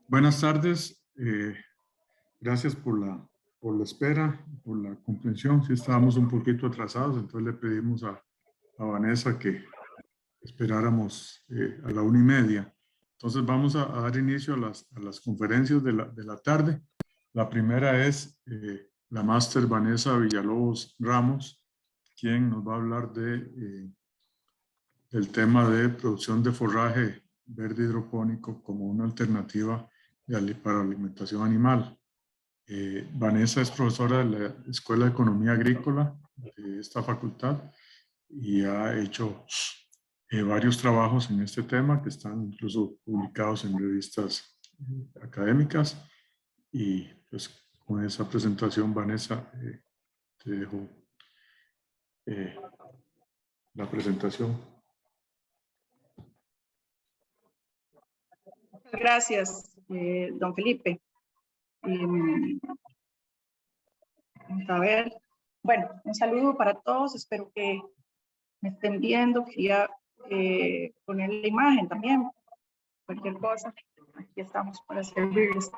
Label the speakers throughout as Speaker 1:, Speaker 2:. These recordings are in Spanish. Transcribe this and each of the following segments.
Speaker 1: Buenas tardes. Gracias por la espera, por la comprensión. Sí estábamos un poquito atrasados, entonces le pedimos a Vanessa que esperáramos a la 1:30. Entonces vamos a dar inicio a las conferencias de la tarde. La primera es la máster Vanessa Villalobos Ramos, quien nos va a hablar del tema de producción de forraje verde hidropónico como una alternativa para alimentación animal. Vanessa es profesora de la Escuela de Economía Agrícola de esta facultad y ha hecho varios trabajos en este tema que están incluso publicados en revistas académicas. Y pues con esa presentación, Vanessa, te dejo eh, la presentación.
Speaker 2: Muchas gracias, don Felipe. Vamos a ver. Bueno, un saludo para todos. Espero que me estén viendo. Quería poner la imagen también. Cualquier cosa. Aquí estamos para servirles.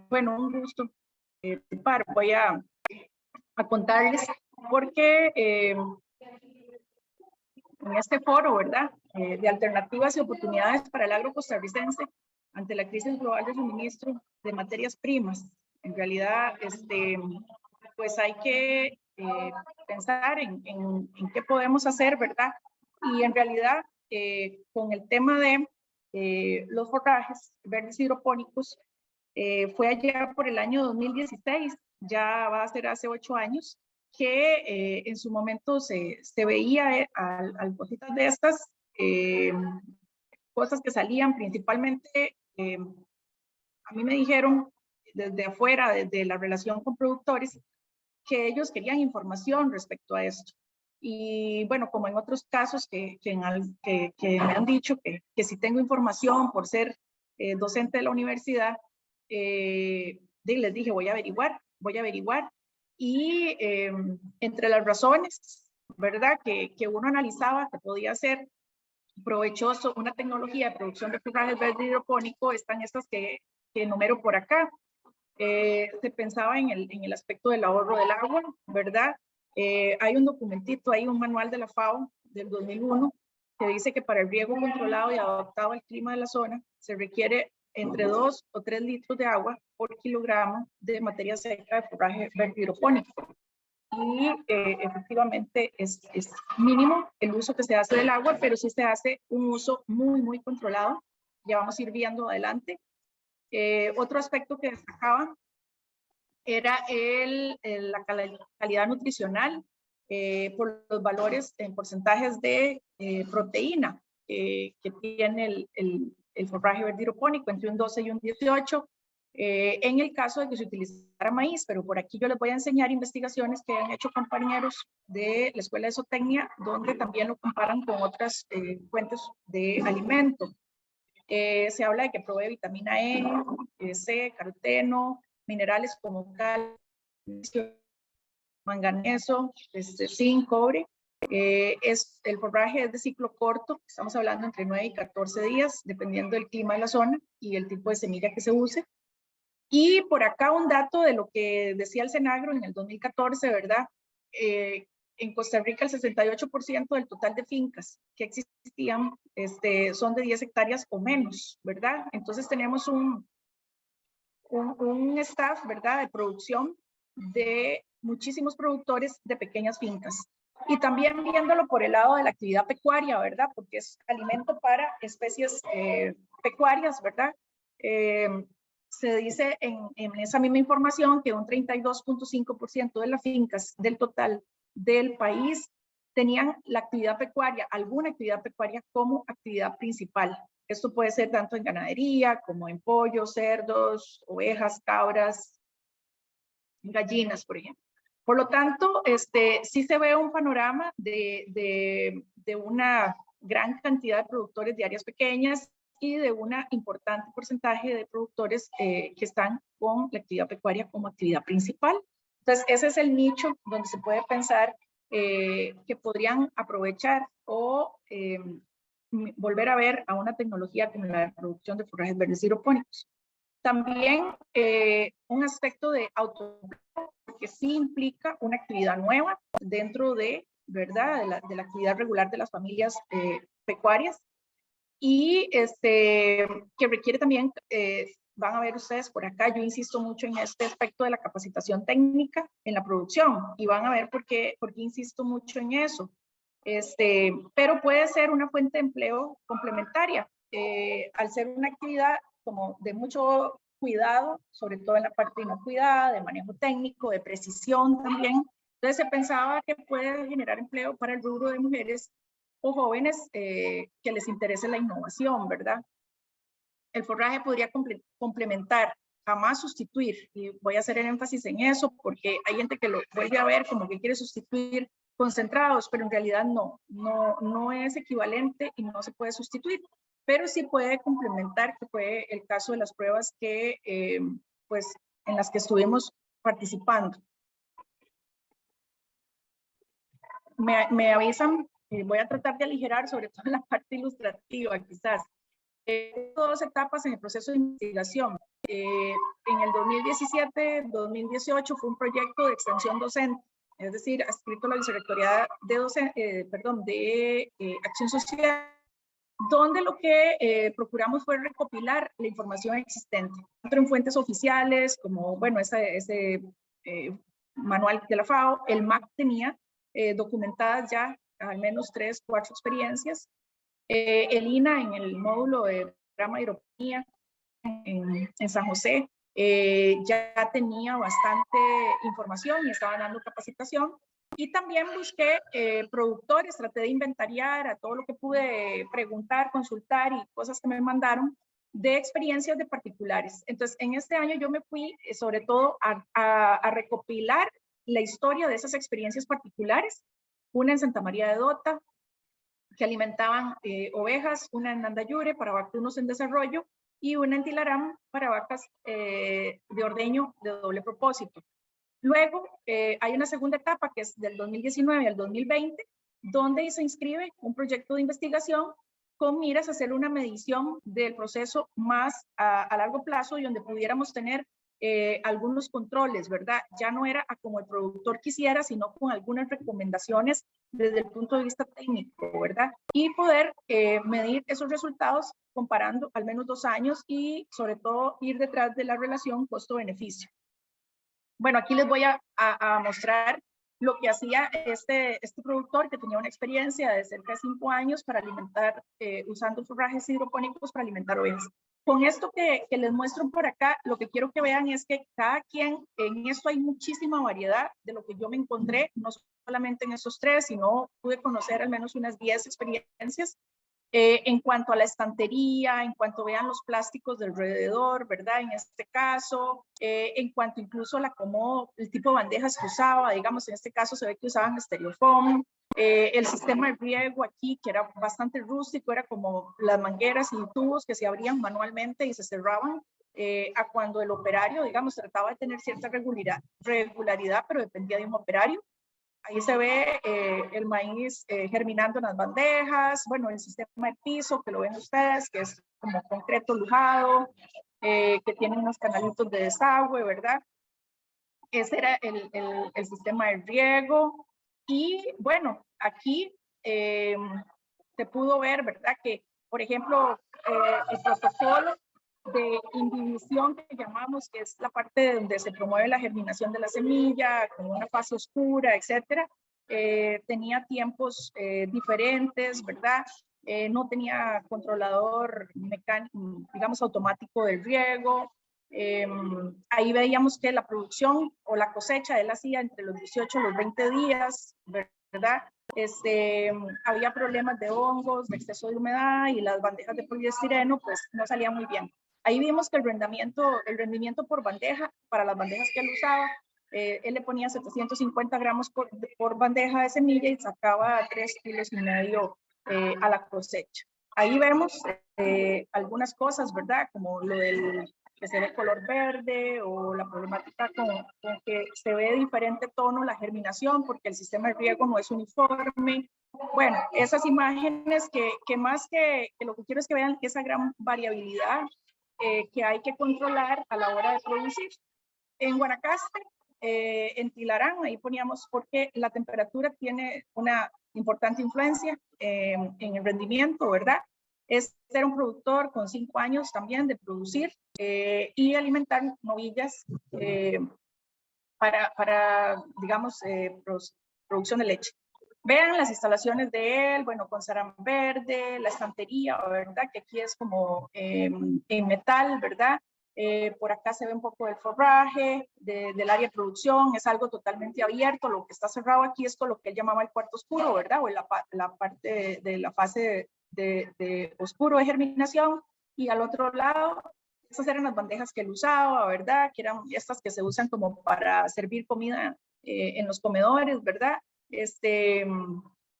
Speaker 2: Bueno, un gusto. Voy a contarles porque en este foro, ¿verdad? De alternativas y oportunidades para el agro costarricense ante la crisis global de suministro de materias primas. En realidad, pues hay que pensar en qué podemos hacer, ¿verdad? Y en realidad, con el tema de los forrajes verdes hidropónicos, fue allá por el año 2016, ya va a ser hace 8 años, que en su momento se veía al cositas de estas, cosas que salían principalmente, a mí me dijeron desde afuera, desde la relación con productores, que ellos querían información respecto a esto. Y bueno, como en otros casos que me han dicho que si tengo información por ser docente de la universidad, les dije voy a averiguar. Y entre las razones, ¿verdad? Que uno analizaba que podía ser provechoso una tecnología de producción de forrajes verde hidropónico, están estas que enumero por acá. Se pensaba en el aspecto del ahorro del agua, ¿verdad? Hay un documentito, hay un manual de la FAO del 2001 que dice que para el riego controlado y adaptado al clima de la zona se requiere entre 2 o 3 litros de agua por kilogramo de materia seca de forraje verde hidropónico. Y efectivamente es mínimo el uso que se hace del agua, pero sí se hace un uso muy, muy controlado. Ya vamos a ir viendo adelante. Otro aspecto que destacaba era la calidad nutricional por los valores en porcentajes de proteína que tiene el forraje verde hidropónico, entre un 12 y un 18, en el caso de que se utilizara maíz, pero por aquí yo les voy a enseñar investigaciones que han hecho compañeros de la Escuela de Zootecnia, donde también lo comparan con otras fuentes de alimento. Se habla de que provee vitamina E, C, caroteno, minerales como cal, manganeso, zinc, cobre. El forraje es de ciclo corto, estamos hablando entre 9 y 14 días, dependiendo del clima de la zona y el tipo de semilla que se use. Y por acá un dato de lo que decía el Senagro en el 2014, ¿verdad? En Costa Rica el 68% del total de fincas que existían son de 10 hectáreas o menos, ¿verdad? Entonces tenemos un staff, ¿verdad? De producción de muchísimos productores de pequeñas fincas. Y también viéndolo por el lado de la actividad pecuaria, ¿verdad? Porque es alimento para especies pecuarias, ¿verdad? Se dice en esa misma información que un 32.5% de las fincas del total del país tenían la actividad pecuaria, alguna actividad pecuaria como actividad principal. Esto puede ser tanto en ganadería como en pollos, cerdos, ovejas, cabras, gallinas, por ejemplo. Por lo tanto, sí se ve un panorama de una gran cantidad de productores de áreas pequeñas y de un importante porcentaje de productores que están con la actividad pecuaria como actividad principal. Entonces, ese es el nicho donde se puede pensar que podrían aprovechar o volver a ver a una tecnología como la producción de forrajes verdes hidropónicos. También un aspecto de autoempleo, que sí implica una actividad nueva dentro de, ¿verdad?, de la actividad regular de las familias pecuarias, y que requiere también, van a ver ustedes por acá, yo insisto mucho en este aspecto de la capacitación técnica en la producción, y van a ver por qué insisto mucho en eso. Pero puede ser una fuente de empleo complementaria, al ser una actividad como de mucho cuidado, sobre todo en la parte de inocuidad, de manejo técnico, de precisión también. Entonces se pensaba que puede generar empleo para el rubro de mujeres o jóvenes que les interese la innovación, ¿verdad? El forraje podría complementar, jamás sustituir, y voy a hacer el énfasis en eso porque hay gente que lo vuelve a ver como que quiere sustituir concentrados, pero en realidad no es equivalente y no se puede sustituir, pero sí puede complementar, que fue el caso de las pruebas que, pues, en las que estuvimos participando. Me avisan, voy a tratar de aligerar, sobre todo en la parte ilustrativa, quizás. Dos etapas en el proceso de investigación. En el 2017-2018 fue un proyecto de extensión docente, es decir, adscrito a la Vicerrectoría de Acción Social, donde lo que procuramos fue recopilar la información existente, tanto en fuentes oficiales como, bueno, ese manual de la FAO. El MAC tenía documentadas ya al menos 3, 4 experiencias. El INA en el módulo de programa de hidroponía en San José ya tenía bastante información y estaban dando capacitación. Y también busqué productores, traté de inventariar a todo lo que pude preguntar, consultar y cosas que me mandaron de experiencias de particulares. Entonces, en este año yo me fui sobre todo a recopilar la historia de esas experiencias particulares. Una en Santa María de Dota, que alimentaban ovejas, una en Nandayure para vacunos en desarrollo y una en Tilarán para vacas de ordeño de doble propósito. Luego hay una segunda etapa que es del 2019 al 2020, donde se inscribe un proyecto de investigación con miras a hacer una medición del proceso más a largo plazo y donde pudiéramos tener algunos controles, ¿verdad? Ya no era como el productor quisiera, sino con algunas recomendaciones desde el punto de vista técnico, ¿verdad? Y poder medir esos resultados comparando al menos 2 años y sobre todo ir detrás de la relación costo-beneficio. Bueno, aquí les voy a mostrar lo que hacía este productor, que tenía una experiencia de cerca de 5 años para alimentar, usando forrajes hidropónicos para alimentar ovejas. Con esto que les muestro por acá, lo que quiero que vean es que cada quien, en esto hay muchísima variedad de lo que yo me encontré, no solamente en esos 3, sino pude conocer al menos unas 10 experiencias. En cuanto a la estantería, en cuanto vean los plásticos de alrededor, ¿verdad? En este caso, en cuanto incluso el tipo de bandejas que usaba, digamos, en este caso se ve que usaban styrofoam, el sistema de riego aquí, que era bastante rústico, era como las mangueras y tubos que se abrían manualmente y se cerraban, a cuando el operario, digamos, trataba de tener cierta regularidad, pero dependía de un operario. Ahí se ve el maíz germinando en las bandejas, bueno, el sistema de piso que lo ven ustedes, que es como concreto lujado, que tiene unos canalitos de desagüe, ¿verdad? Ese era el sistema de riego. Y bueno, aquí se pudo ver, ¿verdad? Que, por ejemplo, el protocolo de indivisión que llamamos, que es la parte donde se promueve la germinación de la semilla, con una fase oscura, etcétera, tenía tiempos diferentes, ¿verdad? No tenía controlador mecánico, digamos, automático del riego. Ahí veíamos que la producción o la cosecha él hacía entre los 18 y los 20 días, ¿verdad? Había problemas de hongos, de exceso de humedad y las bandejas de poliestireno pues no salían muy bien. Ahí vimos que el rendimiento por bandeja, para las bandejas que él usaba, él le ponía 750 gramos por bandeja de semilla y sacaba 3,5 kilos a la cosecha. Ahí vemos algunas cosas, ¿verdad? Como lo del que se ve color verde o la problemática con que se ve de diferente tono la germinación porque el sistema de riego no es uniforme. Bueno, esas imágenes que más que lo que quiero es que vean esa gran variabilidad que hay que controlar a la hora de producir. En Guanacaste, en Tilarán, ahí poníamos porque la temperatura tiene una importante influencia en el rendimiento, ¿verdad? Este era un productor con 5 años también de producir y alimentar novillas para digamos, producción de leche. Vean las instalaciones de él, bueno, con sarán verde, la estantería, ¿verdad? Que aquí es como en metal, ¿verdad? Por acá se ve un poco del forraje, del área de producción, es algo totalmente abierto, lo que está cerrado aquí es con lo que él llamaba el cuarto oscuro, ¿verdad? O la parte de la fase de oscuro de germinación, y al otro lado, esas eran las bandejas que él usaba, ¿verdad? Que eran estas que se usan como para servir comida en los comedores, ¿verdad?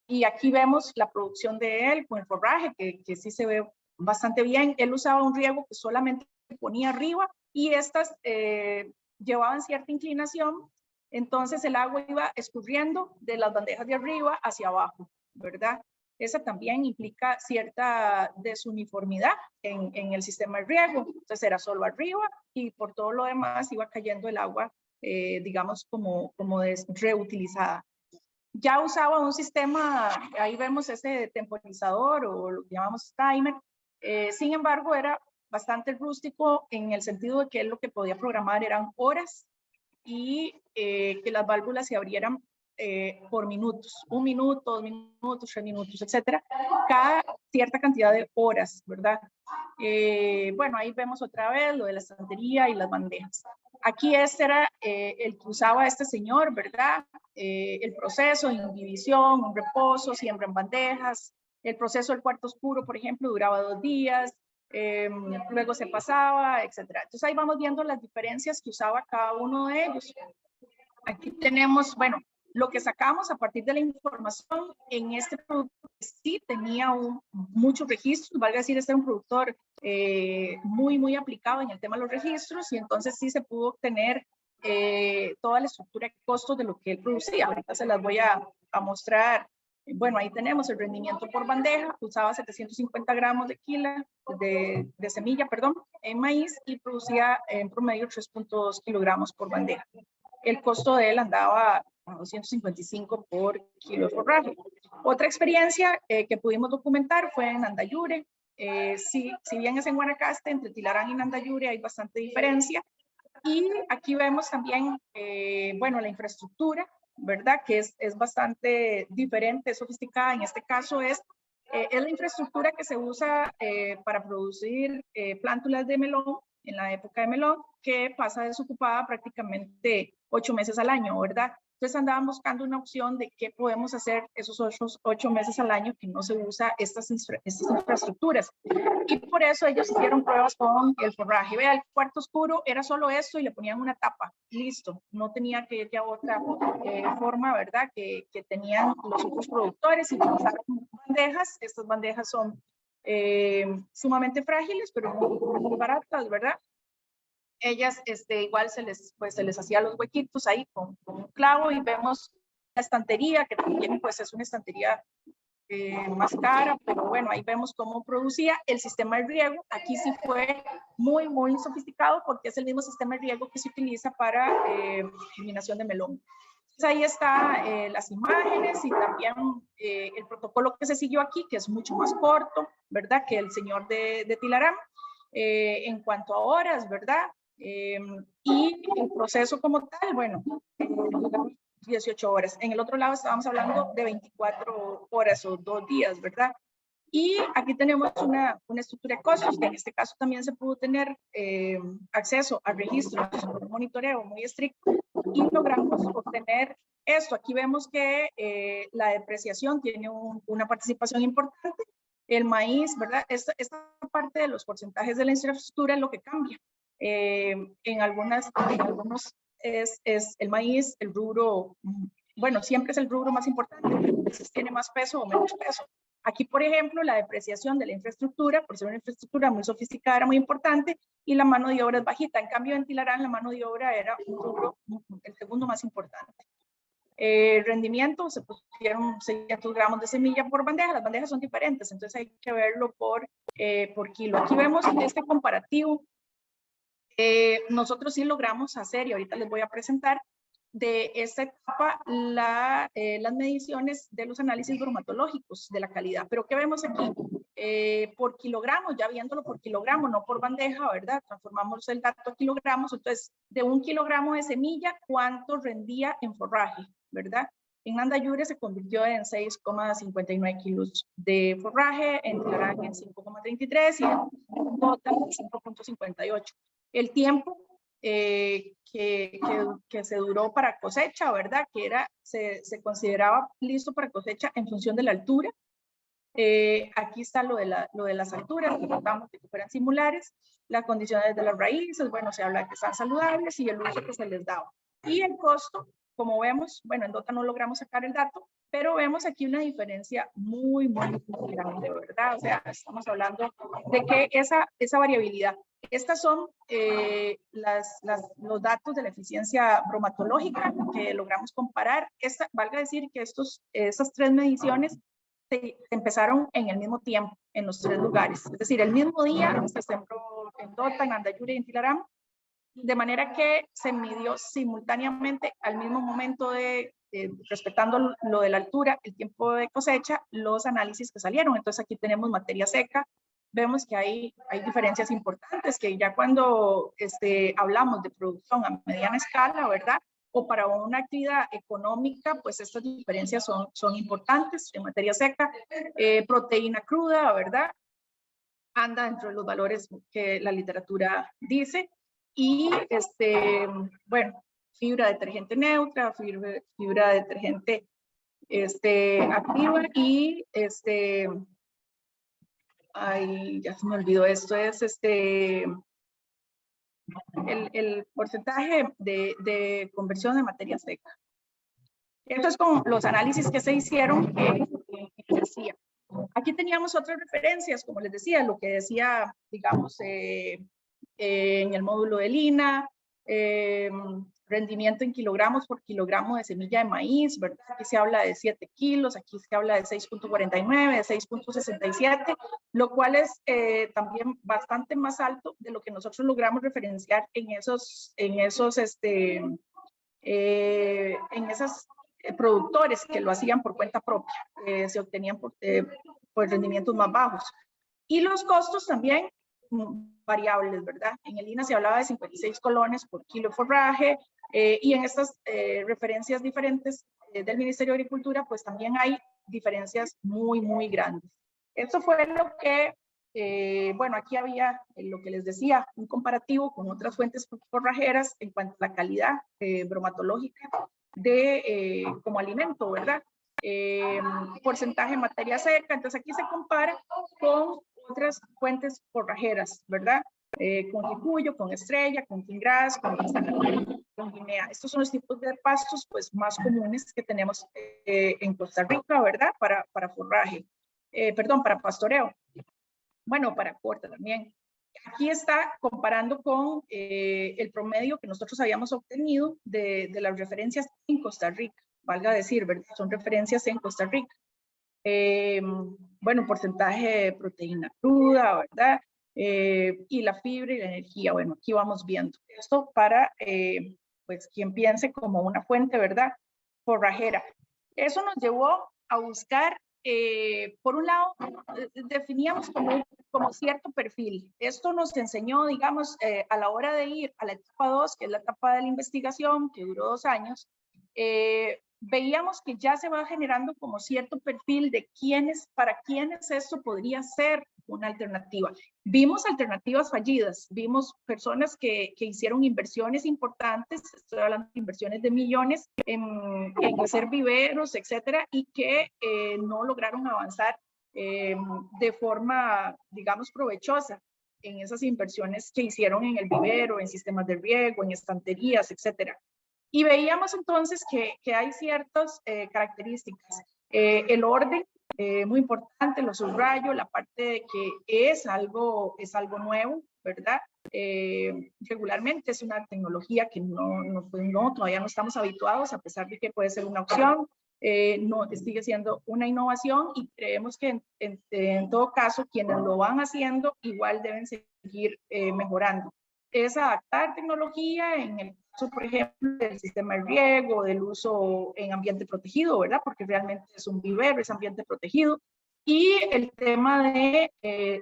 Speaker 2: Y aquí vemos la producción de él con el forraje, que sí se ve bastante bien. Él usaba un riego que solamente ponía arriba y estas llevaban cierta inclinación, entonces el agua iba escurriendo de las bandejas de arriba hacia abajo, ¿verdad? Esa también implica cierta desuniformidad en el sistema de riego, entonces era solo arriba y por todo lo demás iba cayendo el agua, digamos, como reutilizada. Ya usaba un sistema, ahí vemos ese temporizador o lo que llamamos timer, sin embargo era bastante rústico en el sentido de que él lo que podía programar eran horas y que las válvulas se abrieran por minutos, 1 minuto, 2 minutos, 3 minutos, etcétera, cada cierta cantidad de horas, ¿verdad? Bueno, ahí vemos otra vez lo de la estantería y las bandejas. Aquí este era el que usaba este señor, ¿verdad? El proceso de inhibición, un reposo, siembra en bandejas. El proceso del cuarto oscuro, por ejemplo, duraba 2 días. Luego se pasaba, etcétera. Entonces ahí vamos viendo las diferencias que usaba cada uno de ellos. Aquí tenemos, bueno, lo que sacamos a partir de la información en este producto sí tenía muchos registros, valga decir, este era un productor muy aplicado en el tema de los registros y entonces sí se pudo obtener toda la estructura de costos de lo que él producía. Ahorita se las voy a mostrar. Bueno, ahí tenemos el rendimiento por bandeja, usaba 750 gramos de semilla, perdón, en maíz y producía en promedio 3.2 kilogramos por bandeja. El costo de él andaba a 255 por kilo de forraje. Otra experiencia que pudimos documentar fue en Nandayure. Si bien es en Guanacaste, entre Tilarán y Nandayure hay bastante diferencia. Y aquí vemos también, bueno, la infraestructura, ¿verdad? Que es bastante diferente, sofisticada. En este caso es la infraestructura que se usa para producir plántulas de melón en la época de melón, que pasa desocupada prácticamente 8 meses al año, ¿verdad? Entonces andaban buscando una opción de qué podemos hacer esos 8 meses al año que no se usa estas infraestructuras. Y por eso ellos hicieron pruebas con el forraje. Vea, el cuarto oscuro era solo esto y le ponían una tapa. Listo. No tenía que ir ya otra forma, ¿verdad? Que tenían los otros productores y utilizaron bandejas. Estas bandejas son sumamente frágiles, pero muy baratas, ¿verdad? Ellas igual se les hacía los huequitos ahí con un clavo y vemos la estantería, que también pues es una estantería más cara, pero bueno, ahí vemos cómo producía el sistema de riego. Aquí sí fue muy sofisticado porque es el mismo sistema de riego que se utiliza para germinación de melón. Entonces ahí están las imágenes y también el protocolo que se siguió aquí, que es mucho más corto, ¿verdad? Que el señor de Tilarán, en cuanto a horas, ¿verdad? Y el proceso como tal, bueno, 18 horas. En el otro lado estábamos hablando de 24 horas o 2 días, ¿verdad? Y aquí tenemos una estructura de costos, que en este caso también se pudo tener acceso a registros, un monitoreo muy estricto, y logramos obtener esto. Aquí vemos que la depreciación tiene una participación importante. El maíz, ¿verdad? Esta parte de los porcentajes de la infraestructura es lo que cambia. En algunos es el maíz, el rubro, bueno, siempre es el rubro más importante, a veces tiene más peso o menos peso. Aquí, por ejemplo, la depreciación de la infraestructura, por ser una infraestructura muy sofisticada, era muy importante, y la mano de obra es bajita. En cambio, en Tilarán, la mano de obra era un rubro, el segundo más importante. Rendimiento, se pusieron 600 gramos de semilla por bandeja. Las bandejas son diferentes, entonces hay que verlo por kilo. Aquí vemos este comparativo. Nosotros sí logramos hacer, y ahorita les voy a presentar, de esta etapa las mediciones de los análisis bromatológicos de la calidad. Pero ¿qué vemos aquí? Por kilogramo, ya viéndolo por kilogramo, no por bandeja, ¿verdad? Transformamos el dato a kilogramos. Entonces, de 1 kilogramo de semilla, ¿cuánto rendía en forraje, verdad? En Andayure se convirtió en 6,59 kilos de forraje, en Tilarán en 5,33 y en Dota 5,58. El tiempo que se duró para cosecha, ¿verdad? Que se consideraba listo para cosecha en función de la altura. Aquí está lo de las alturas, tratamos de que fueran similares, las condiciones de las raíces, bueno, se habla de que están saludables y el uso que se les daba. Y el costo, como vemos, bueno, en Dota no logramos sacar el dato, pero vemos aquí una diferencia muy, muy grande, ¿verdad? O sea, estamos hablando de que esa variabilidad. Estas son los datos de la eficiencia bromatológica que logramos comparar. Valga decir que esas 3 mediciones se empezaron en el mismo tiempo, en los 3 lugares. Es decir, el mismo día se sembró en Dota, en Andayure y en Tilarán, de manera que se midió simultáneamente al mismo momento respetando lo de la altura, el tiempo de cosecha, los análisis que salieron. Entonces aquí tenemos materia seca. Vemos que hay diferencias importantes, que ya cuando hablamos de producción a mediana escala, ¿verdad? O para una actividad económica, pues estas diferencias son importantes. En materia seca, proteína cruda, ¿verdad? Anda dentro de los valores que la literatura dice. Y, bueno, fibra detergente neutra, fibra detergente activa y, ay, ya se me olvidó, esto es el porcentaje de conversión de materia seca. Esto es con los análisis que se hicieron que decía. Aquí teníamos otras referencias, como les decía, lo que decía, digamos, en el módulo de Lina, rendimiento en kilogramos por kilogramo de semilla de maíz, ¿verdad? Aquí se habla de 7 kilos, aquí se habla de 6,49, de 6,67, lo cual es también bastante más alto de lo que nosotros logramos referenciar en esos productores que lo hacían por cuenta propia, se obtenían por rendimientos más bajos. Y los costos también variables, ¿verdad? En el INA se hablaba de 56 colones por kilo de forraje, y en estas referencias diferentes del Ministerio de Agricultura, pues también hay diferencias muy, muy grandes. Esto fue lo que, bueno, aquí había lo que les decía, un comparativo con otras fuentes forrajeras en cuanto a la calidad bromatológica como alimento, ¿verdad? Porcentaje de materia seca. Entonces aquí se compara con otras fuentes forrajeras, ¿verdad? Con jicuyo, con estrella, con quingras, con guinea. Estos son los tipos de pastos pues más comunes que tenemos en Costa Rica, ¿verdad? Para forraje, perdón, para pastoreo. Bueno, para corta también. Aquí está comparando con el promedio que nosotros habíamos obtenido de las referencias en Costa Rica, valga decir, ¿verdad? Son referencias en Costa Rica. Bueno, porcentaje de proteína cruda, ¿verdad? Y la fibra y la energía. Bueno, aquí vamos viendo esto para, pues, quien piense como una fuente, ¿verdad? Forrajera. Eso nos llevó a buscar, por un lado, definíamos como cierto perfil. Esto nos enseñó, digamos, a la hora de ir a la etapa 2, que es la etapa de la investigación, que duró 2 años, veíamos que ya se va generando como cierto perfil de para quiénes esto podría ser una alternativa. Vimos alternativas fallidas, vimos personas que hicieron inversiones importantes, estoy hablando de inversiones de millones en hacer viveros, etcétera, y que no lograron avanzar de forma, digamos, provechosa en esas inversiones que hicieron en el vivero, en sistemas de riego, en estanterías, etcétera. Y veíamos entonces que hay ciertas características. El orden muy importante, lo subrayo, la parte de que es algo nuevo, ¿verdad? Regularmente es una tecnología que todavía no estamos habituados, a pesar de que puede ser una opción, no, sigue siendo una innovación y creemos que en todo caso quienes lo van haciendo igual deben seguir mejorando. Es adaptar tecnología en el caso, por ejemplo, del sistema de riego, del uso en ambiente protegido, ¿verdad? Porque realmente es un vivero, es ambiente protegido. Y el tema de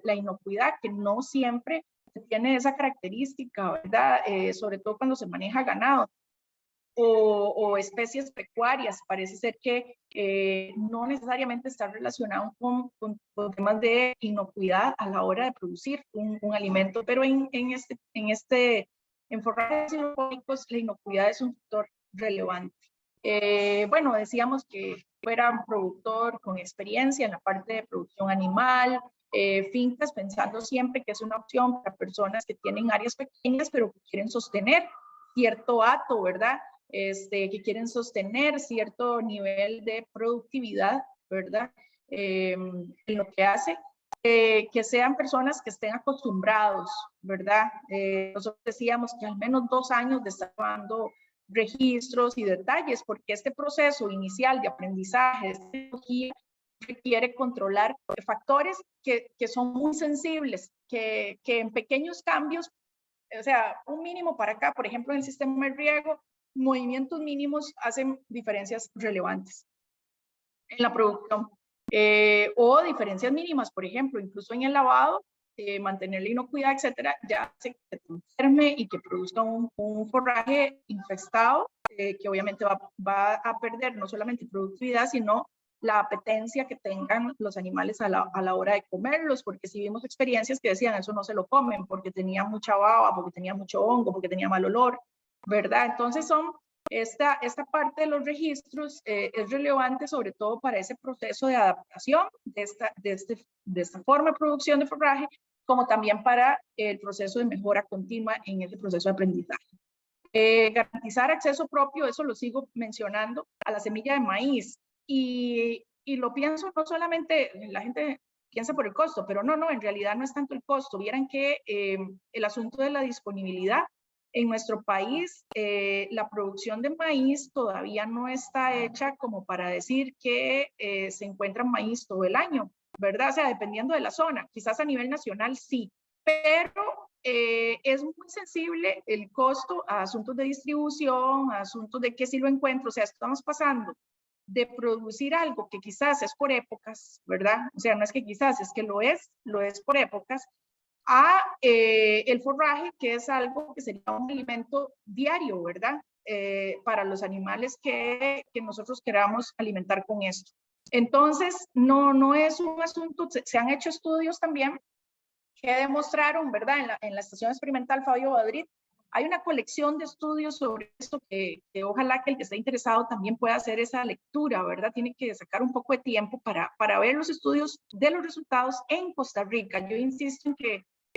Speaker 2: la inocuidad, que no siempre tiene esa característica, ¿verdad? Sobre todo cuando se maneja ganado o especies pecuarias. Parece ser que no necesariamente está relacionado con temas de inocuidad a la hora de producir un alimento, pero en forrajes hidropónicos la inocuidad es un factor relevante. Bueno, decíamos que fuera un productor con experiencia en la parte de producción animal, fincas pensando siempre que es una opción para personas que tienen áreas pequeñas pero que quieren sostener cierto hato, ¿verdad? Que quieren sostener cierto nivel de productividad, ¿verdad? En lo que hace, que sean personas que estén acostumbrados, ¿verdad? Nosotros decíamos que al menos 2 años de estar llevando registros y detalles, porque este proceso inicial de aprendizaje de tecnología requiere controlar factores que son muy sensibles, que en pequeños cambios, o sea, un mínimo para acá, por ejemplo, en el sistema de riego, movimientos mínimos hacen diferencias relevantes en la producción. O diferencias mínimas, por ejemplo, incluso en el lavado, mantener la inocuidad, etcétera, ya hace que te enferme y que produzca un forraje infestado, que obviamente va a perder no solamente productividad, sino la apetencia que tengan los animales a la hora de comerlos, porque si vimos experiencias que decían eso no se lo comen porque tenía mucha baba, porque tenía mucho hongo, porque tenía mal olor, ¿verdad? Entonces esta parte de los registros es relevante sobre todo para ese proceso de adaptación de esta forma de producción de forraje, como también para el proceso de mejora continua en ese proceso de aprendizaje. Garantizar acceso propio, eso lo sigo mencionando, a la semilla de maíz. Y lo pienso no solamente, la gente piensa por el costo, pero no, en realidad no es tanto el costo. Vieran que el asunto de la disponibilidad en nuestro país, la producción de maíz todavía no está hecha como para decir que se encuentra maíz todo el año, ¿verdad? O sea, dependiendo de la zona, quizás a nivel nacional sí, pero es muy sensible el costo a asuntos de distribución, a asuntos de que si lo encuentro, o sea, estamos pasando de producir algo que quizás es por épocas, ¿verdad? O sea, no es que quizás, es que lo es por épocas, a el forraje, que es algo que sería un alimento diario, ¿verdad? Para los animales que nosotros queramos alimentar con esto. Entonces, no es un asunto, se han hecho estudios también que demostraron, ¿verdad? En la estación experimental Fabio Madrid, hay una colección de estudios sobre esto que ojalá que el que esté interesado también pueda hacer esa lectura, ¿verdad? Tiene que sacar un poco de tiempo para ver los estudios de los resultados en Costa Rica. Yo insisto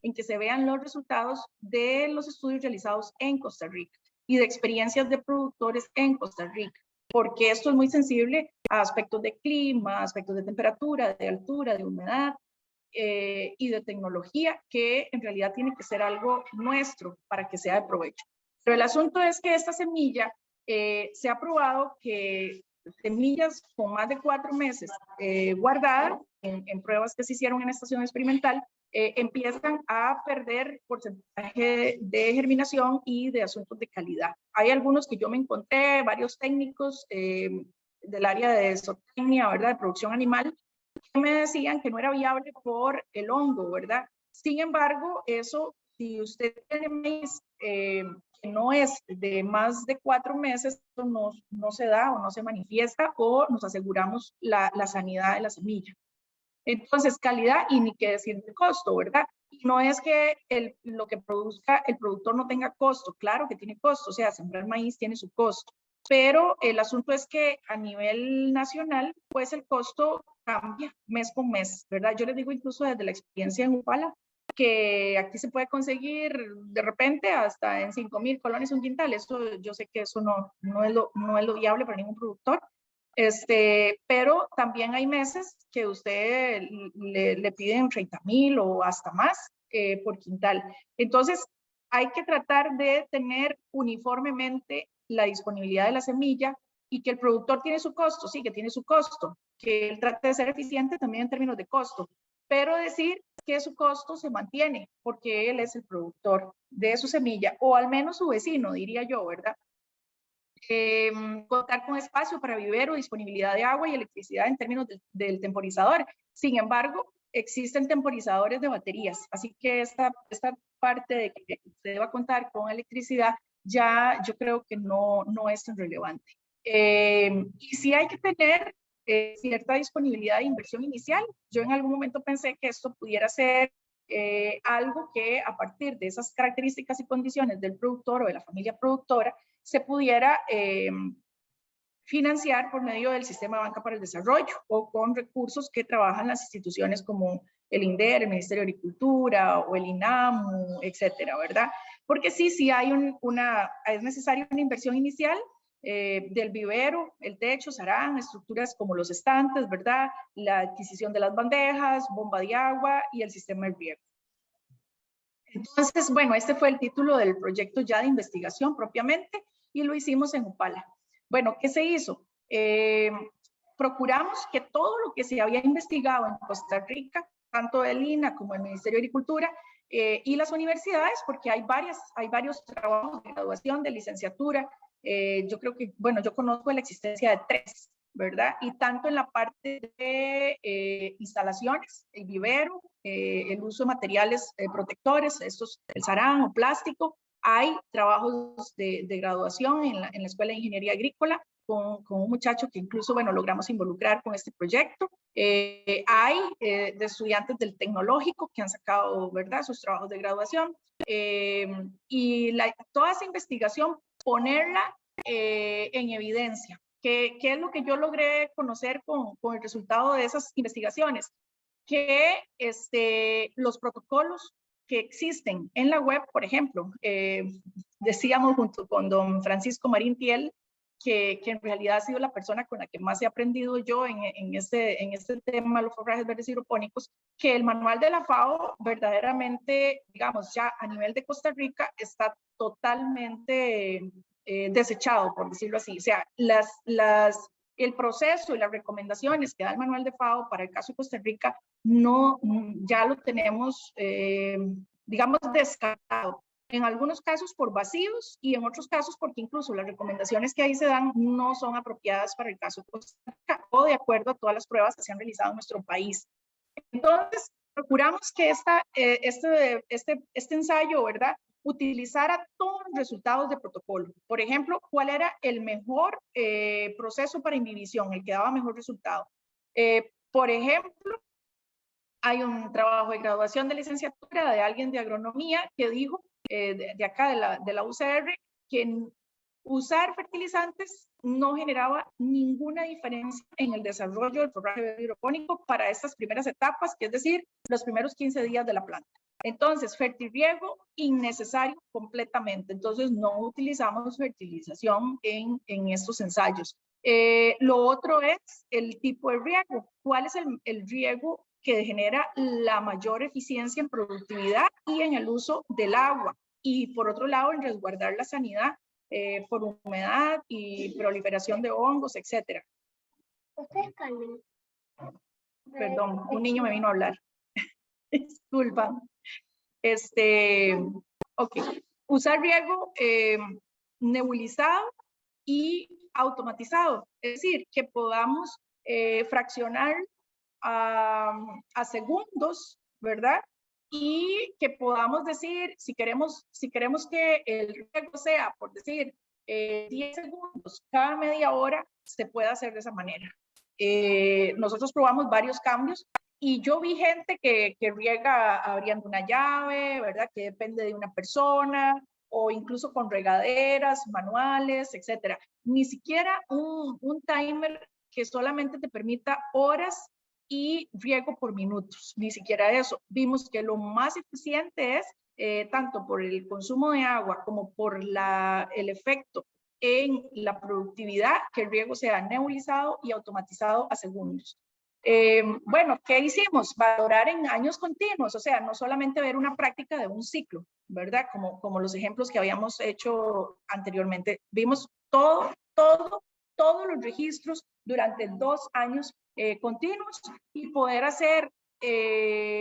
Speaker 2: en que se vean los resultados de los estudios realizados en Costa Rica y de experiencias de productores en Costa Rica, porque esto es muy sensible a aspectos de clima, aspectos de temperatura, de altura, de humedad, y de tecnología, que en realidad tiene que ser algo nuestro para que sea de provecho. Pero el asunto es que esta semilla se ha probado que semillas con más de 4 meses guardadas en pruebas que se hicieron en la estación experimental, empiezan a perder porcentaje de germinación y de asuntos de calidad. Hay algunos que yo me encontré, varios técnicos del área de zootecnia, ¿verdad?, de producción animal, que me decían que no era viable por el hongo, ¿verdad? Sin embargo, eso, si usted tiene maíz que no es de más de 4 meses, no se da o no se manifiesta, o nos aseguramos la sanidad de la semilla. Entonces, calidad y ni qué decir de costo, ¿verdad? Y no es que lo que produzca el productor no tenga costo, claro que tiene costo, o sea, sembrar maíz tiene su costo, pero el asunto es que a nivel nacional, pues el costo cambia mes con mes, ¿verdad? Yo les digo incluso desde la experiencia en Upala, que aquí se puede conseguir de repente hasta en 5,000 colones un quintal. Eso, yo sé que eso no es lo viable para ningún productor, Pero también hay meses que usted le piden 30,000 o hasta más por quintal. Entonces, hay que tratar de tener uniformemente la disponibilidad de la semilla y que el productor tiene su costo, sí, que tiene su costo, que él trate de ser eficiente también en términos de costo, pero decir que su costo se mantiene porque él es el productor de su semilla, o al menos su vecino, diría yo, ¿verdad? Contar con espacio para vivero, disponibilidad de agua y electricidad en términos del temporizador. Sin embargo, existen temporizadores de baterías, así que esta parte de que usted va a contar con electricidad ya yo creo que no es tan relevante. Y sí hay que tener cierta disponibilidad de inversión inicial. Yo en algún momento pensé que esto pudiera ser algo que a partir de esas características y condiciones del productor o de la familia productora se pudiera financiar por medio del Sistema de Banca para el Desarrollo o con recursos que trabajan las instituciones como el INDER, el Ministerio de Agricultura o el INAMU, etcétera, ¿verdad? Porque sí hay es necesaria una inversión inicial del vivero, el techo, sarán, estructuras como los estantes, ¿verdad? La adquisición de las bandejas, bomba de agua y el sistema de riego. Entonces, bueno, este fue el título del proyecto ya de investigación propiamente y lo hicimos en Upala. Bueno, ¿qué se hizo? Procuramos que todo lo que se había investigado en Costa Rica, tanto el INA como el Ministerio de Agricultura y las universidades, porque hay varios trabajos de graduación, de licenciatura. Yo creo que, bueno, yo conozco la existencia de 3, ¿verdad? Y tanto en la parte de instalaciones, el vivero, el uso de materiales protectores, el sarán o plástico. Hay trabajos de graduación en la Escuela de Ingeniería Agrícola con un muchacho que incluso, bueno, logramos involucrar con este proyecto. Hay de estudiantes del tecnológico que han sacado, ¿verdad?, sus trabajos de graduación. Y toda esa investigación, ponerla en evidencia. ¿Qué es lo que yo logré conocer con el resultado de esas investigaciones? Que los protocolos que existen en la web, por ejemplo, decíamos junto con don Francisco Marín Tiel, que en realidad ha sido la persona con la que más he aprendido yo en este tema, los forrajes verdes hidropónicos, que el manual de la FAO verdaderamente, digamos, ya a nivel de Costa Rica está totalmente desechado, por decirlo así. O sea, el proceso y las recomendaciones que da el manual de FAO para el caso de Costa Rica ya lo tenemos, digamos, descartado. En algunos casos por vacíos y en otros casos porque incluso las recomendaciones que ahí se dan no son apropiadas para el caso de Costa Rica o de acuerdo a todas las pruebas que se han realizado en nuestro país. Entonces, procuramos que este ensayo, ¿verdad?, utilizara todos los resultados de protocolo. Por ejemplo, ¿cuál era el mejor proceso para inhibición, el que daba mejor resultado? Por ejemplo, hay un trabajo de graduación de licenciatura de alguien de agronomía que dijo, de acá de la UCR, que usar fertilizantes no generaba ninguna diferencia en el desarrollo del forraje hidropónico para estas primeras etapas, que es decir, los primeros 15 días de la planta. Entonces, fertirriego innecesario completamente. Entonces, no utilizamos fertilización en estos ensayos. Lo otro es el tipo de riego. ¿Cuál es el riego que genera la mayor eficiencia en productividad y en el uso del agua? Y por otro lado, en resguardar la sanidad por humedad y proliferación de hongos, etc. Perdón, un niño me vino a hablar. Disculpa. Ok. Usar riego nebulizado y automatizado. Es decir, que podamos fraccionar a segundos, ¿verdad? Y que podamos decir, si queremos que el riego sea, por decir, 10 segundos cada media hora, se puede hacer de esa manera. Nosotros probamos varios cambios y yo vi gente que riega abriendo una llave, ¿verdad?, que depende de una persona, o incluso con regaderas manuales, etcétera. Ni siquiera un timer que solamente te permita horas y riego por minutos, ni siquiera eso. Vimos que lo más eficiente es, tanto por el consumo de agua como por el efecto en la productividad, que el riego sea nebulizado y automatizado a segundos. Bueno, ¿qué hicimos? Valorar en años continuos, o sea, no solamente ver una práctica de un ciclo, ¿verdad? Como los ejemplos que habíamos hecho anteriormente. Vimos todos los registros durante 2 años continuos y poder hacer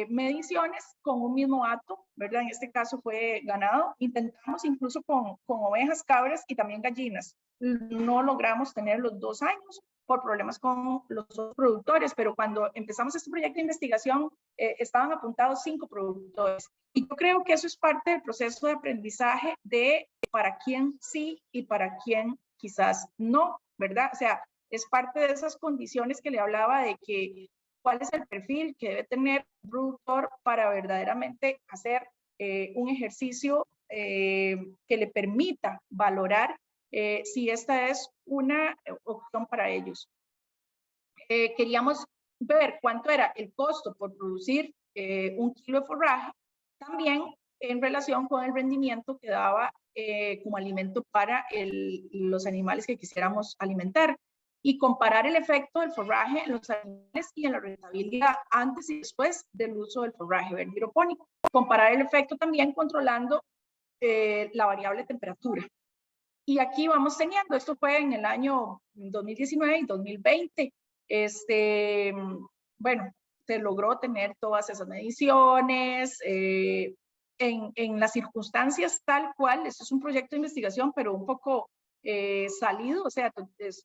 Speaker 2: mediciones con un mismo dato, ¿verdad? En este caso fue ganado. Intentamos incluso con ovejas, cabras y también gallinas. No logramos tener los 2 años por problemas con los productores, pero cuando empezamos este proyecto de investigación estaban apuntados 5 productores. Y yo creo que eso es parte del proceso de aprendizaje de para quién sí y para quién quizás no, ¿verdad? O sea, es parte de esas condiciones que le hablaba de que cuál es el perfil que debe tener un productor para verdaderamente hacer un ejercicio que le permita valorar si esta es una opción para ellos. Queríamos ver cuánto era el costo por producir 1 kilo de forraje, también en relación con el rendimiento que daba como alimento para los animales que quisiéramos alimentar, y comparar el efecto del forraje en los animales y en la rentabilidad antes y después del uso del forraje verde hidropónico. Comparar el efecto también controlando la variable temperatura. Y aquí vamos teniendo, esto fue en el año 2019 y 2020, bueno, se logró tener todas esas mediciones en las circunstancias tal cual. Esto es un proyecto de investigación, pero un poco salido, o sea,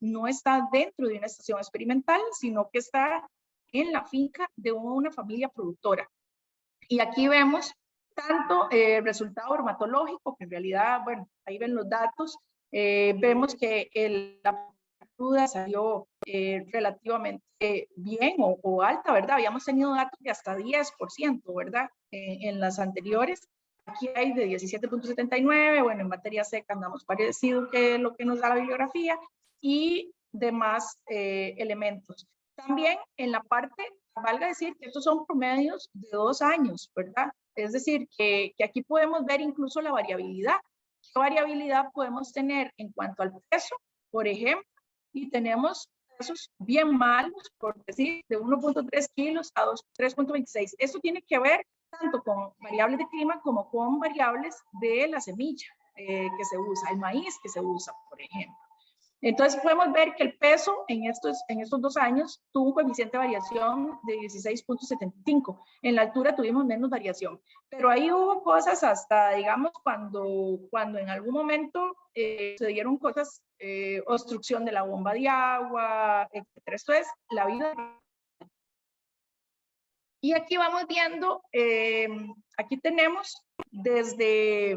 Speaker 2: no está dentro de una estación experimental, sino que está en la finca de una familia productora. Y aquí vemos tanto el resultado bromatológico, que en realidad, bueno, ahí ven los datos, vemos que la cruda salió relativamente bien o alta, ¿verdad? Habíamos tenido datos de hasta 10%, ¿verdad? En las anteriores. Aquí hay de 17.79, bueno, en materia seca andamos parecido que lo que nos da la bibliografía y demás elementos. También en la parte, valga decir que estos son promedios de 2 años, ¿verdad? Es decir, que aquí podemos ver incluso la variabilidad. ¿Qué variabilidad podemos tener en cuanto al peso, por ejemplo? Y tenemos pesos bien malos, por decir, de 1.3 kilos a 3.26. Esto tiene que ver tanto con variables de clima como con variables de la semilla que se usa, el maíz que se usa, por ejemplo. Entonces podemos ver que el peso en estos 2 años tuvo un coeficiente de variación de 16.75. En la altura tuvimos menos variación, pero ahí hubo cosas hasta, digamos, cuando en algún momento se dieron cosas, obstrucción de la bomba de agua, etcétera. Esto es la vida. Y aquí vamos viendo, aquí tenemos desde,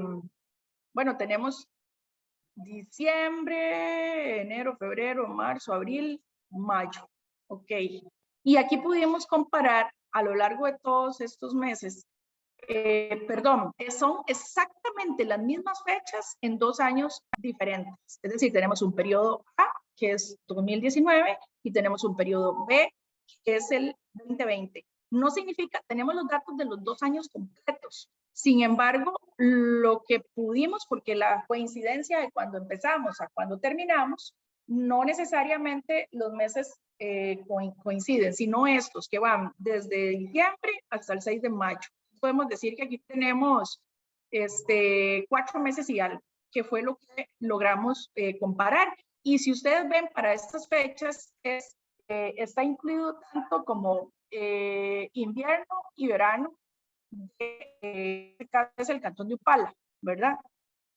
Speaker 2: bueno, tenemos diciembre, enero, febrero, marzo, abril, mayo. Ok. Y aquí pudimos comparar a lo largo de todos estos meses, son exactamente las mismas fechas en 2 años diferentes. Es decir, tenemos un periodo A, que es 2019, y tenemos un periodo B, que es el 2020. No significa, tenemos los datos de los 2 años completos. Sin embargo, lo que pudimos, porque la coincidencia de cuando empezamos a cuando terminamos, no necesariamente los meses coinciden, sino estos que van desde diciembre hasta el 6 de mayo. Podemos decir que aquí tenemos 4 meses y algo, que fue lo que logramos comparar. Y si ustedes ven para estas fechas, está incluido tanto como invierno y verano, es el cantón de Upala, ¿verdad?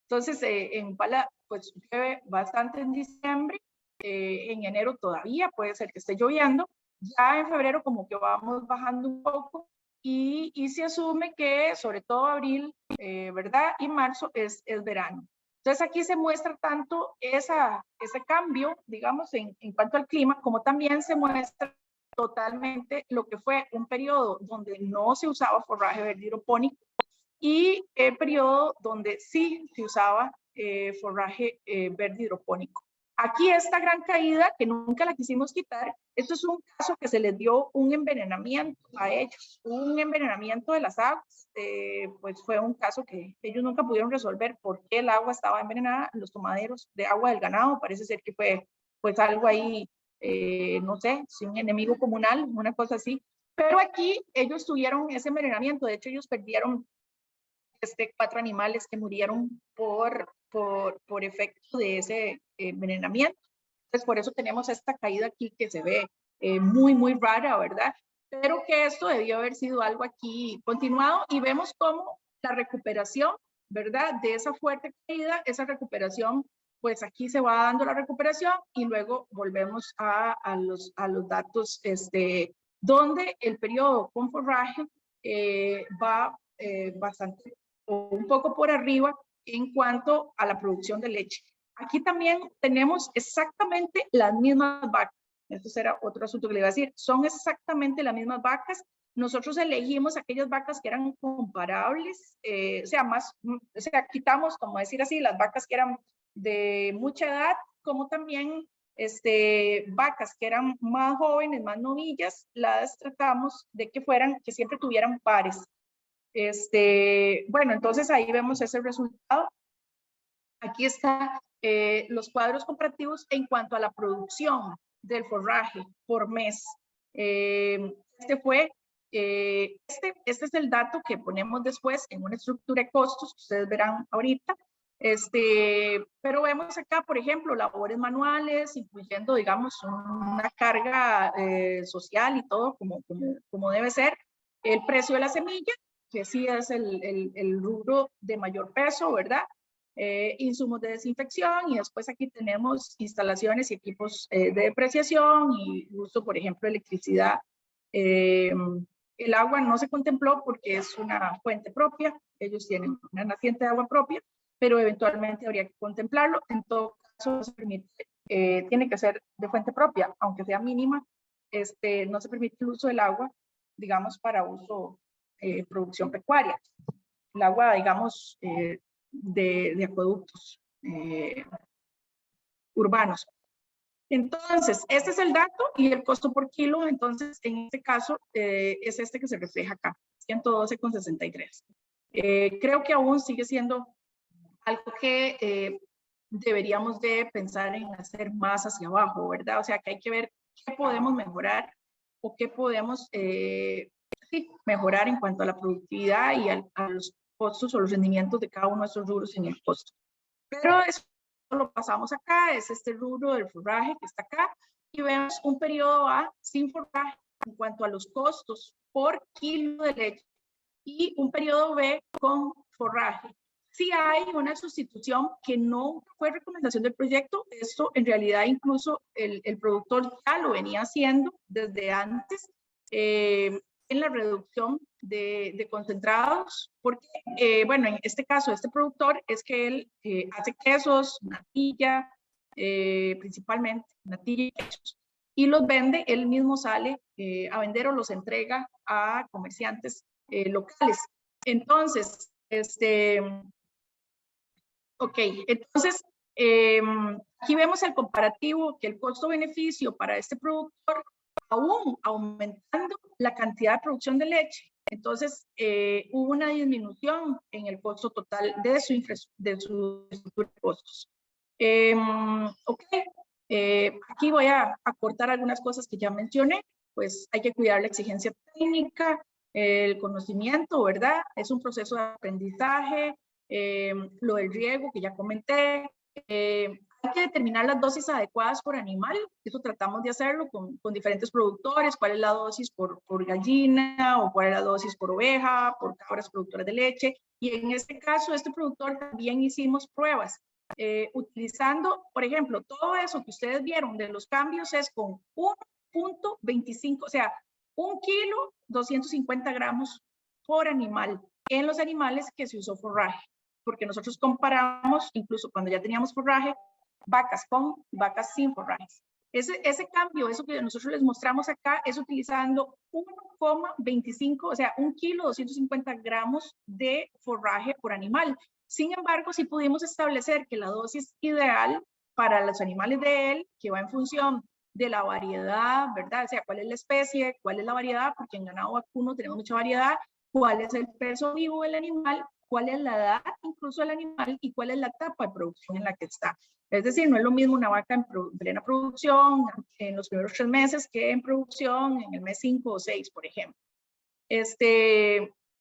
Speaker 2: Entonces, en Upala, pues llueve bastante en diciembre, en enero todavía puede ser que esté lloviendo, ya en febrero como que vamos bajando un poco y se asume que sobre todo abril, ¿verdad? Y marzo es verano. Entonces aquí se muestra tanto ese cambio, digamos, en cuanto al clima, como también se muestra totalmente lo que fue un periodo donde no se usaba forraje verde hidropónico y el periodo donde sí se usaba forraje verde hidropónico. Aquí esta gran caída, que nunca la quisimos quitar, esto es un caso que se les dio un envenenamiento a ellos, un envenenamiento de las aguas, pues fue un caso que ellos nunca pudieron resolver por qué el agua estaba envenenada en los tomaderos de agua del ganado. Parece ser que fue pues algo ahí, no sé, si un enemigo comunal, una cosa así. Pero aquí ellos tuvieron ese envenenamiento, de hecho ellos perdieron 4 animales que murieron por efecto de ese envenenamiento. Entonces, por eso tenemos esta caída aquí que se ve muy, muy rara, ¿verdad? Pero que esto debió haber sido algo aquí continuado y vemos cómo la recuperación, ¿verdad? De esa fuerte caída, esa recuperación, pues aquí se va dando la recuperación y luego volvemos a los datos donde el periodo con forraje va bastante o un poco por arriba en cuanto a la producción de leche. Aquí también tenemos exactamente las mismas vacas. Esto será otro asunto que le iba a decir. Son exactamente las mismas vacas. Nosotros elegimos aquellas vacas que eran comparables, o sea, quitamos, como decir así, las vacas que eran de mucha edad, como también vacas que eran más jóvenes, más novillas, las tratamos de que siempre tuvieran pares. Bueno, entonces ahí vemos ese resultado. Aquí están los cuadros comparativos en cuanto a la producción del forraje por mes. Este es el dato que ponemos después en una estructura de costos que ustedes verán ahorita. Pero vemos acá, por ejemplo, labores manuales, incluyendo, digamos, una carga social y todo como debe ser. El precio de la semilla, que sí es el rubro de mayor peso, ¿verdad? Insumos de desinfección y después aquí tenemos instalaciones y equipos de depreciación y uso, por ejemplo, electricidad. El agua no se contempló porque es una fuente propia, ellos tienen una naciente de agua propia, pero eventualmente habría que contemplarlo. En todo caso, no se permite, tiene que ser de fuente propia, aunque sea mínima, no se permite el uso del agua, digamos, para uso producción pecuaria. El agua, digamos, de acueductos urbanos. Entonces, este es el dato y el costo por kilo, entonces, en este caso, es este que se refleja acá, 112,63. Creo que aún sigue siendo algo que deberíamos de pensar en hacer más hacia abajo, ¿verdad? O sea, que hay que ver qué podemos mejorar o qué podemos mejorar en cuanto a la productividad y a los costos o los rendimientos de cada uno de esos rubros en el costo. Pero eso lo pasamos acá, es este rubro del forraje que está acá, y vemos un periodo A sin forraje en cuanto a los costos por kilo de leche y un periodo B con forraje. Sí hay una sustitución que no fue recomendación del proyecto, esto en realidad incluso el productor ya lo venía haciendo desde antes, en la reducción de concentrados, porque, bueno, en este caso, este productor es que él hace quesos, natilla, principalmente natilla y quesos, y los vende, él mismo sale a vender o los entrega a comerciantes locales. Entonces, ok, entonces, aquí vemos el comparativo, que el costo-beneficio para este productor, aún aumentando la cantidad de producción de leche, entonces hubo una disminución en el costo total de su estructura de costos. Ok, aquí voy a acortar algunas cosas que ya mencioné, pues hay que cuidar la exigencia técnica, el conocimiento, ¿verdad? Es un proceso de aprendizaje, lo del riego que ya comenté, hay que determinar las dosis adecuadas por animal, eso tratamos de hacerlo con diferentes productores, cuál es la dosis por gallina o cuál es la dosis por oveja, por cabras productoras de leche, y en este caso, este productor también hicimos pruebas, utilizando, por ejemplo, todo eso que ustedes vieron de los cambios es con 1.25, o sea, 1 kilo, 250 gramos por animal, en los animales que se usó forraje, porque nosotros comparamos, incluso cuando ya teníamos forraje, vacas con vacas sin forrajes. Ese cambio, eso que nosotros les mostramos acá, es utilizando 1,25, o sea, 1 kilo, 250 gramos de forraje por animal. Sin embargo, sí pudimos establecer que la dosis ideal para los animales de él, que va en función de la variedad, ¿verdad? O sea, cuál es la especie, cuál es la variedad, porque en ganado vacuno tenemos mucha variedad, cuál es el peso vivo del animal, cuál es la edad incluso del animal y cuál es la etapa de producción en la que está. Es decir, no es lo mismo una vaca en plena producción en los primeros 3 meses que en producción en el mes 5 o 6, por ejemplo.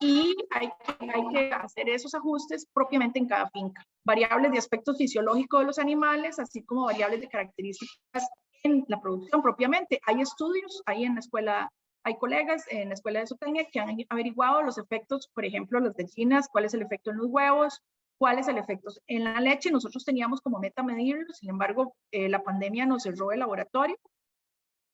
Speaker 2: Y hay que hacer esos ajustes propiamente en cada finca. Variables de aspectos fisiológicos de los animales, así como variables de características en la producción propiamente. Hay estudios, hay en la escuela, hay colegas en la escuela de zootecnia que han averiguado los efectos, por ejemplo, las gallinas, cuál es el efecto en los huevos, cuál es el efecto en la leche. Nosotros teníamos como meta medirlo, sin embargo, la pandemia nos cerró el laboratorio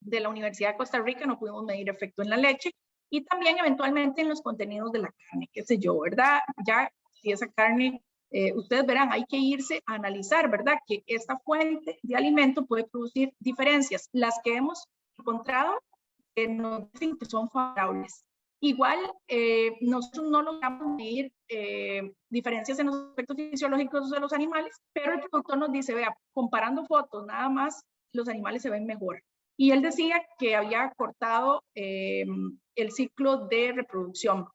Speaker 2: de la Universidad de Costa Rica, no pudimos medir efecto en la leche, y también eventualmente en los contenidos de la carne, qué sé yo, ¿verdad? Ya si esa carne, ustedes verán, hay que irse a analizar, ¿verdad? Que esta fuente de alimento puede producir diferencias. Las que hemos encontrado nos dicen que son favorables. Igual, nosotros no logramos medir diferencias en los aspectos fisiológicos de los animales, pero el productor nos dice, vea, comparando fotos nada más, los animales se ven mejor. Y él decía que había cortado el ciclo de reproducción,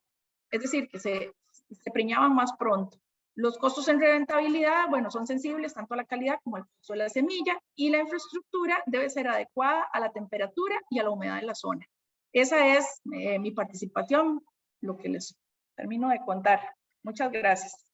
Speaker 2: es decir, que se preñaban más pronto. Los costos en rentabilidad, bueno, son sensibles tanto a la calidad como al costo de la semilla, y la infraestructura debe ser adecuada a la temperatura y a la humedad de la zona. Esa es mi participación, lo que les termino de contar. Muchas gracias.